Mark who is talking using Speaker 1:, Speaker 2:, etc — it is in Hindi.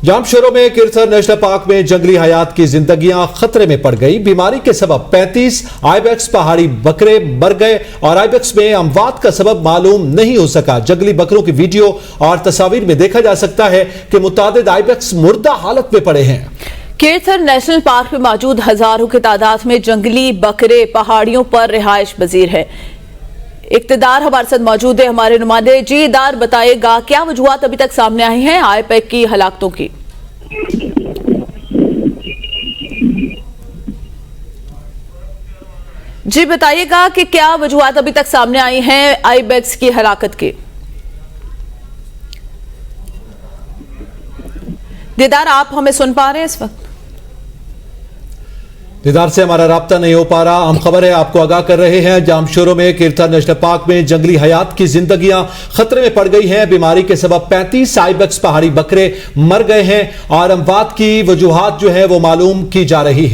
Speaker 1: जामशोरों में किरथर नेशनल पार्क में जंगली हयात की जिंदगियां खतरे में पड़ गई। बीमारी के सबब 35 आइबेक्स पहाड़ी बकरे मर गए और आइबेक्स में अमवात का सबब मालूम नहीं हो सका। जंगली बकरों की वीडियो और तस्वीर में देखा जा सकता है कि मुतादिद आइबेक्स मुर्दा हालत में पड़े हैं।
Speaker 2: किरथर नेशनल पार्क में मौजूद हजारों की तादाद में जंगली बकरे पहाड़ियों पर रिहाइश पजीर है। इक्तदार हमारे साथ मौजूद है, हमारे नुमाइंदे जी दार बताएगा क्या वजूहत अभी तक सामने आई हैं आईपैक की हलाकतों की। जी बताइएगा कि क्या वजूहत अभी तक सामने आई हैं आईबेक्स की हलाकत की। दीदार, आप हमें सुन पा रहे हैं इस वक्त?
Speaker 1: दीदार से हमारा राब्ता नहीं हो पा रहा। हम खबर है आपको आगाह कर रहे हैं। जामशोरों में किरथर नेशनल पार्क में जंगली हयात की जिंदगियां खतरे में पड़ गई हैं। बीमारी के सबब 35 आइबेक्स पहाड़ी बकरे मर गए हैं और अमवात की वजूहात जो है वो मालूम की जा रही है।